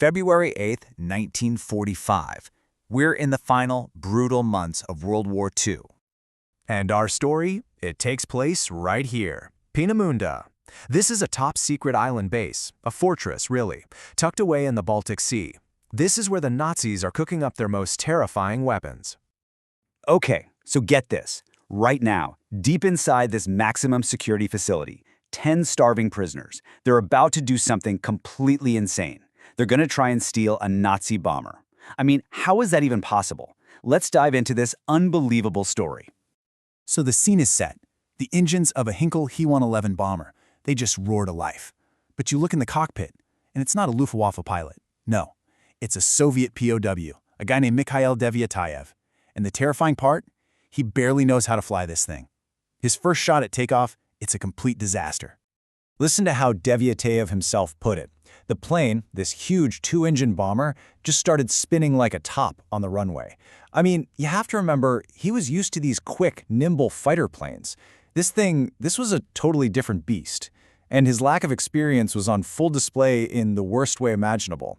February 8th, 1945. We're in the final, brutal months of World War II. And our story, it takes place right here, Peenemünde. This is a top-secret island base, a fortress, really, tucked away in the Baltic Sea. This is where the Nazis are cooking up their most terrifying weapons. Okay, so get this. Right now, deep inside this maximum security facility, 10 starving prisoners. They're about to do something completely insane. They're going to try and steal a Nazi bomber. I mean, how is that even possible? Let's dive into this unbelievable story. So the scene is set. The engines of a Heinkel He-111 bomber, they just roar to life. But you look in the cockpit, and it's not a Luftwaffe pilot. No, it's a Soviet POW, a guy named Mikhail Devyatayev. And the terrifying part? He barely knows how to fly this thing. His first shot at takeoff, it's a complete disaster. Listen to how Devyatayev himself put it. The plane, this huge two-engine bomber, just started spinning like a top on the runway. I mean, you have to remember, he was used to these quick, nimble fighter planes. This was a totally different beast. And his lack of experience was on full display in the worst way imaginable.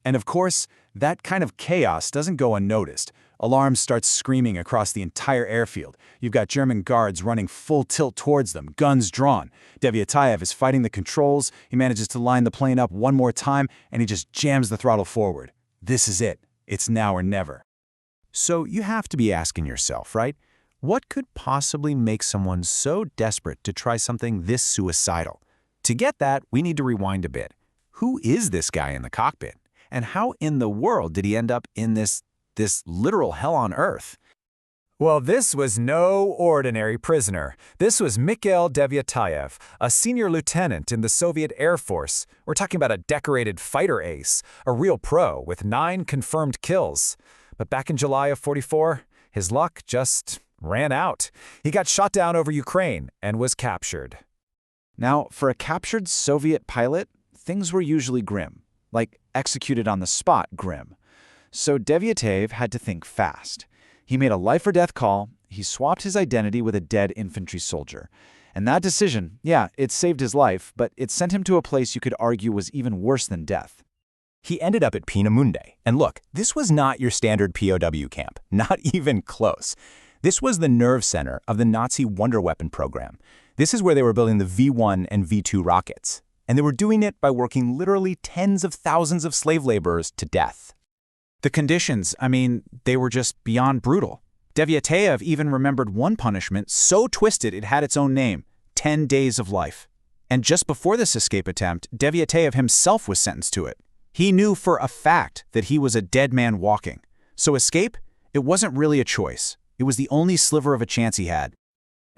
And of course, that kind of chaos doesn't go unnoticed. Alarms start screaming across the entire airfield. You've got German guards running full tilt towards them, guns drawn. Devyatayev is fighting the controls. He manages to line the plane up one more time, and he just jams the throttle forward. This is it. It's now or never. So you have to be asking yourself, right? What could possibly make someone so desperate to try something this suicidal? To get that, we need to rewind a bit. Who is this guy in the cockpit? And how in the world did he end up in this literal hell on earth? Well, this was no ordinary prisoner. This was Mikhail Devyatayev, a senior lieutenant in the Soviet Air Force. We're talking about a decorated fighter ace, a real pro with 9 confirmed kills. But back in July of '44, his luck just ran out. He got shot down over Ukraine and was captured. Now, for a captured Soviet pilot, things were usually grim, like executed on the spot grim. So Devyatayev had to think fast. He made a life-or-death call. He swapped his identity with a dead infantry soldier. And that decision, yeah, it saved his life, but it sent him to a place you could argue was even worse than death. He ended up at Peenemünde. And look, this was not your standard POW camp. Not even close. This was the nerve center of the Nazi wonder weapon program. This is where they were building the V1 and V2 rockets. And they were doing it by working literally tens of thousands of slave laborers to death. The conditions, I mean, they were just beyond brutal. Devyatayev even remembered one punishment so twisted it had its own name, 10 days of life. And just before this escape attempt, Devyatayev himself was sentenced to it. He knew for a fact that he was a dead man walking. So escape? It wasn't really a choice. It was the only sliver of a chance he had.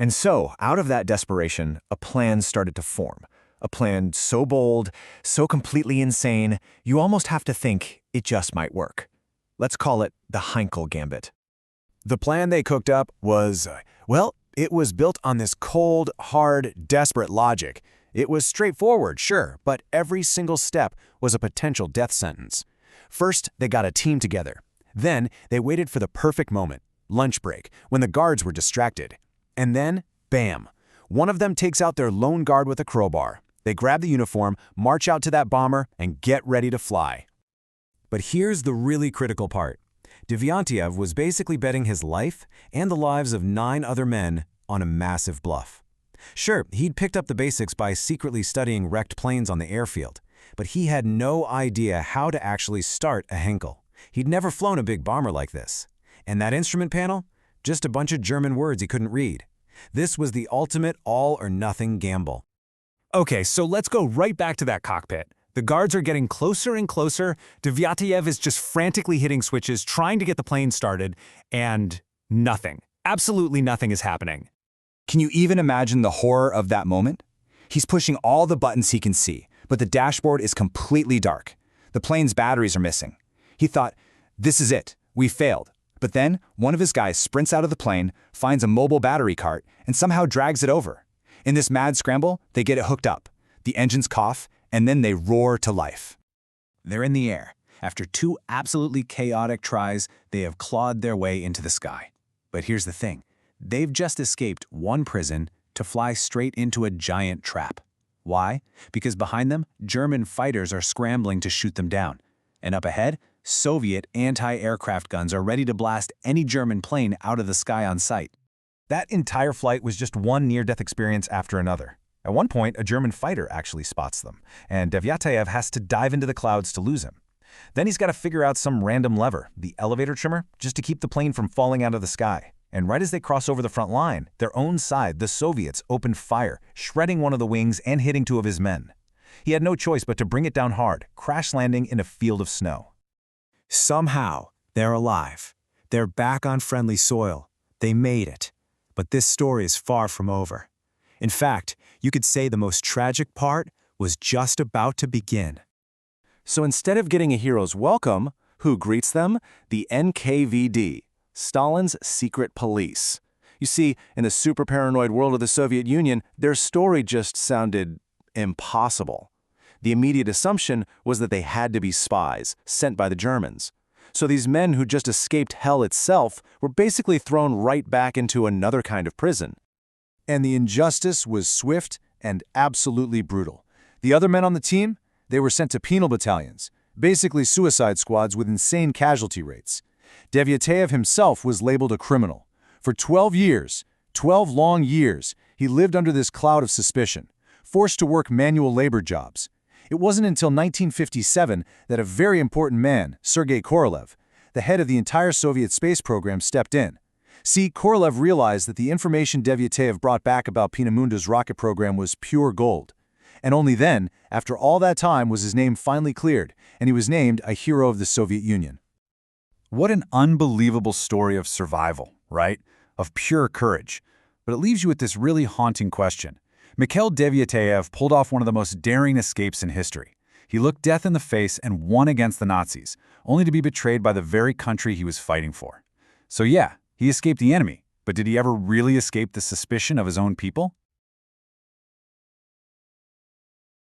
And so, out of that desperation, a plan started to form. A plan so bold, so completely insane, you almost have to think it just might work. Let's call it the Heinkel Gambit. The plan they cooked up was, well, it was built on this cold, hard, desperate logic. It was straightforward, sure, but every single step was a potential death sentence. First, they got a team together. Then, they waited for the perfect moment, lunch break, when the guards were distracted. And then, bam! One of them takes out their lone guard with a crowbar. They grab the uniform, march out to that bomber, and get ready to fly. But here's the really critical part. Devyatayev was basically betting his life and the lives of 9 other men on a massive bluff. Sure, he'd picked up the basics by secretly studying wrecked planes on the airfield, but he had no idea how to actually start a Heinkel. He'd never flown a big bomber like this. And that instrument panel? Just a bunch of German words he couldn't read. This was the ultimate all-or-nothing gamble. Okay, so let's go right back to that cockpit. The guards are getting closer and closer. Devyatayev is just frantically hitting switches, trying to get the plane started, and nothing. Absolutely nothing is happening. Can you even imagine the horror of that moment? He's pushing all the buttons he can see, but the dashboard is completely dark. The plane's batteries are missing. He thought, this is it, we failed. But then, one of his guys sprints out of the plane, finds a mobile battery cart, and somehow drags it over. In this mad scramble, they get it hooked up. The engines cough, and then they roar to life. They're in the air. After 2 absolutely chaotic tries, they have clawed their way into the sky. But here's the thing. They've just escaped one prison to fly straight into a giant trap. Why? Because behind them, German fighters are scrambling to shoot them down. And up ahead, Soviet anti-aircraft guns are ready to blast any German plane out of the sky on sight. That entire flight was just one near-death experience after another. At one point, a German fighter actually spots them, and Devyatayev has to dive into the clouds to lose him. Then he's got to figure out some random lever, the elevator trimmer, just to keep the plane from falling out of the sky. And right as they cross over the front line, their own side, the Soviets, opened fire, shredding one of the wings and hitting 2 of his men. He had no choice but to bring it down hard, crash landing in a field of snow. Somehow, they're alive. They're back on friendly soil. They made it. But this story is far from over. In fact, you could say the most tragic part was just about to begin. So instead of getting a hero's welcome, who greets them? The NKVD, Stalin's secret police. You see, in the super paranoid world of the Soviet Union, their story just sounded impossible. The immediate assumption was that they had to be spies, sent by the Germans. So these men who just escaped hell itself were basically thrown right back into another kind of prison. And the injustice was swift and absolutely brutal. The other men on the team, they were sent to penal battalions, basically suicide squads with insane casualty rates. Devyatayev himself was labeled a criminal. For 12 years, 12 long years, he lived under this cloud of suspicion, forced to work manual labor jobs. It wasn't until 1957 that a very important man, Sergei Korolev, the head of the entire Soviet space program, stepped in. See, Korolev realized that the information Devyatayev brought back about Peenemunde's rocket program was pure gold. And only then, after all that time, was his name finally cleared, and he was named a hero of the Soviet Union. What an unbelievable story of survival, right? Of pure courage. But it leaves you with this really haunting question. Mikhail Devyatayev pulled off one of the most daring escapes in history. He looked death in the face and won against the Nazis, only to be betrayed by the very country he was fighting for. So yeah, he escaped the enemy, but did he ever really escape the suspicion of his own people?